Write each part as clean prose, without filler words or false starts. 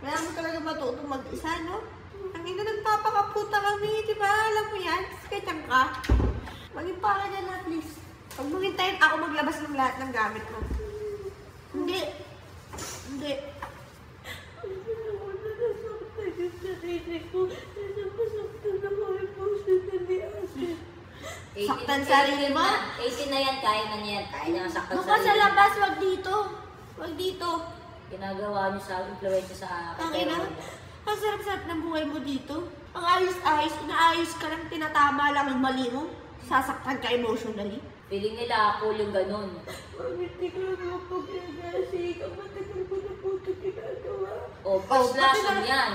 Kaya mo talaga matutong mag-isa, no? Ang ina, nagpapakaputa kami, di ba? Alam mo yan? Sketchan ka. Maging para dyan na, please. Huwag mong hintayin ako maglabas ng lahat ng gamit mo. Hindi. Hindi. Saktan sarili mo? 18 na yan, kaya na niyan. Kaya na saktan Baka sa labas, wag dito. Wag dito. Ginagawa niyo sa influensya sa akin. Ang ina, ang sarap-sarap ng buhay mo dito. Ang ayos-ayos, inaayos ka lang, tinatama lang ang mali mo. Sasaktan ka emotionally. Feeling nila ako yung ganun. Hindi ko lang mapag-inasi. Kapatagal ko na po ito ginagawa. O, first lesson yan.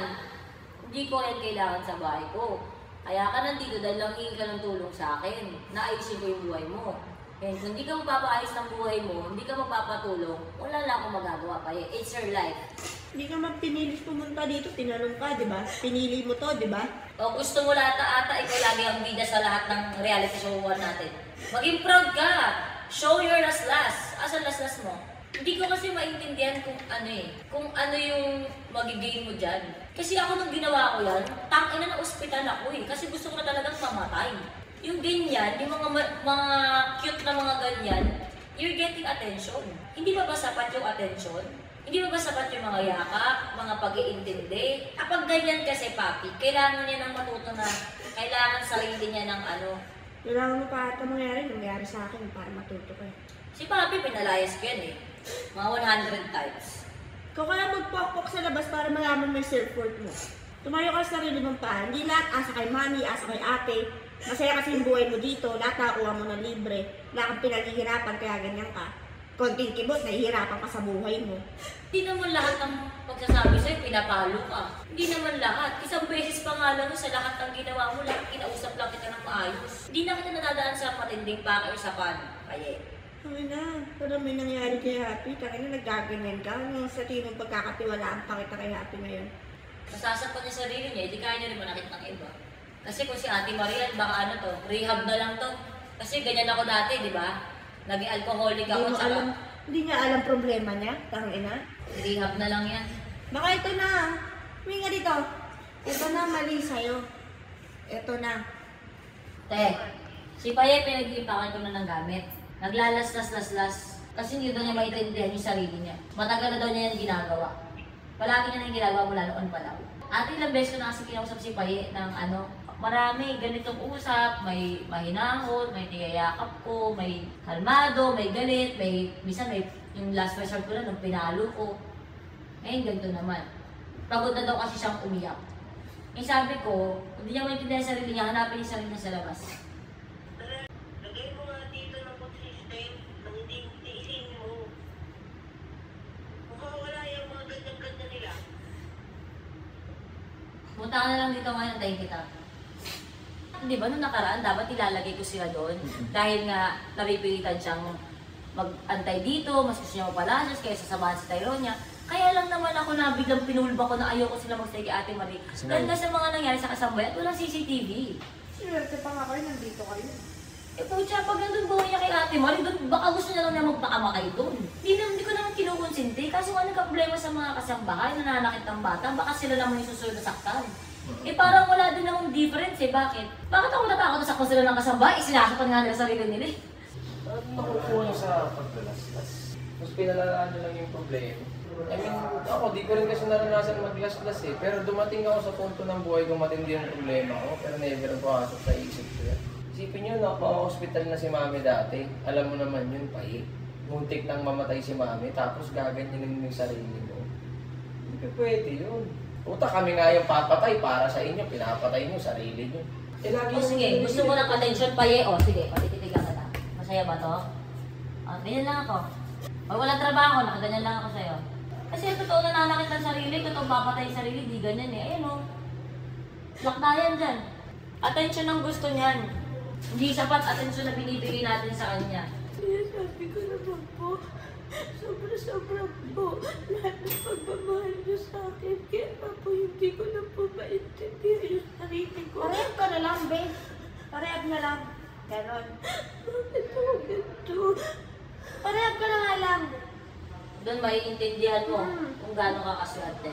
Hindi ko yan kailangan sa bahay ko. Kaya ka nandito dahil lang hingi ka ng tulong sa akin. Naayusin ko yung buhay mo. And kung hindi ka magpapaayos ng buhay mo, hindi ka magpapatulong, wala lang akong magagawa pa eh. It's your life. Hindi ka man pinilis pumunta dito, tinanong ka, di ba? Pinili mo to, di ba? O gusto mo lahat ata, ikaw lagi ang bida sa lahat ng reality show natin. Maging proud ka! Show your laslas! Asa laslas mo? Hindi ko kasi maintindihan kung ano yung magigain mo dyan. Kasi ako nung ginawa ko yan, tangina na ospital ako eh. Kasi gusto ko na talagang mamatay. Yung ganyan, yung mga cute na mga ganyan, you're getting attention. Hindi ba sapat yung attention? Hindi ba sapat yung mga yakap, mga pag-iintindi? Kapag ganyan kasi, papi, kailangan niya nang matuto na kailangan sarili niya ng ano. Kailangan mo pa ata nangyari sa akin para matuto ka. Si papi, pinalayas ko yan eh. Mga 100 times. Ikaw kaya magpokpok sa labas para malaman mo yung self-worth mo. Tumayo ka sa sarili mong paa. Hindi lahat asa kay mami, asa kay ate. Masaya kasi yung buhay mo dito. Lahat nakuha mo ng libre. Wala kang pinaghihirapan kaya ganyan ka. Konting kibot, nahihirapan ka sa buhay mo. Hindi naman lahat ng pagsasabi sa'yo, pinapalo ka. Hindi naman lahat. Isang beses pa nga lang sa lahat ng ginawa mo, lahat kinausap lang kita ng maayos. Hindi na kita nadadaan sa matinding pake o sa pan. Kaya Ay na, parang may nangyari kay Happy. Kaya na naggaganyan ka. Ano sa tinong pagkakatiwalaan pa kita kay Happy ngayon? masasaktan niya sarili niya, hindi kaya niya rin manakit ng iba. Kasi kung si Ate Maria, baka ano to, rehab na lang to. Kasi ganyan ako dati, di ba? Naging alcoholic ako. Hindi niya alam problema niya, tangina. Rehab na lang yan. Baka ito na. Huminga dito. Ito na, mali sa'yo. Ito na. Te, si Paye pinag-iipakan ko na ng gamit. Naglalas-las-las-las. Kasi hindi daw niya maintindihan yung sarili niya. Matagal na daw niya yan ginagawa. Palagi niya na yung ginagawa mula noon pa lang. At ilang beses ko na kasi kinausap si Paye ng marami ganitong usap, may mahinahon, may niyayakap ko, may kalmado, may galit, minsan may yung last resort ko na nung pinalo ko. Ngayon ganito naman. Pagod na daw kasi siyang umiyak. Eh sabi ko, hindi niya maintindihan yung sarili niya, hanapin yung sarili niya sa labas. Lagay mo nga dito ng consistent, ang hindi tiisin mo. Mukhang wala yung mga ganyan-ganyan nila. Punta ka na lang dito ngayon, antayin kita. Di ba nung nakaraan, dapat ilalagay ko sila doon. Dahil nga, napipilitan siyang mag-antay dito, mas gusto niya mapalasas, kaya sasabahan sa Tyrone niya. Kaya lang naman ako na biglang pinulba ko na ayoko sila magstay kay Ate Marie. Dahil nga sa mga nangyari sa kasambayan, walang CCTV. Swerte pa nga kayo, nandito kayo. Eh pucha, pag nandun buhay niya kay Ate Marie, baka gusto niya lang niya magpakamakay doon. Hindi ko naman kinukonsinti, kaso nga nagka-problema sa mga kasambahay, nananakit ng bata, baka sila naman yung susunod na saktan. Eh parang wala din akong difference eh, bakit? Bakit ako natakot na saktan sila ng kasambahay? Sinasaktan nga nila sarili nila eh. Nakukuha sa paglalaslas. Mas pinalaan nyo lang yung problema. I mean, ako, di ko rin kasi naranasan maglaslas eh. Pero dumating ako sa punto ng buhay kung matindi yung problema ko. Pero never ang pumasok sa isip ko yan. Isipin nyo, naka-hospital na si Mami dati. Alam mo naman yun, pahi. Muntik nang mamatay si Mami, tapos gaganyanin mo yung sarili mo. Hindi ka pwede yun. Puta, kami nga yung papatay para sa inyo. Pinapatay nyo sarili nyo. Eh, lagi O sige, gusto mo ng attention pa eh. O sige, patititigan ka na. Masaya ba to? O, ganyan lang ako. Pag walang trabaho, nakaganyan lang ako sa'yo. Kasi totoo nananakit ng sarili, totoo papatay yung sarili, di ganyan eh. Ayun o. Lakdayan dyan. Attention ang gusto niyan. Hindi sapat attention na binibigay natin sa kanya. Sabi ko naman po, sobra-sobra po lahat ng pagmamahal niyo sa akin. Kaya pa po hindi ko na po maintindihan yung sarili ko. Parehab ka na lang, babe. Parehab na lang. Ganon. Bakit po ganito? Parehab ka na nga lang. Doon maiintindihan mo kung gaano ka kaswerte.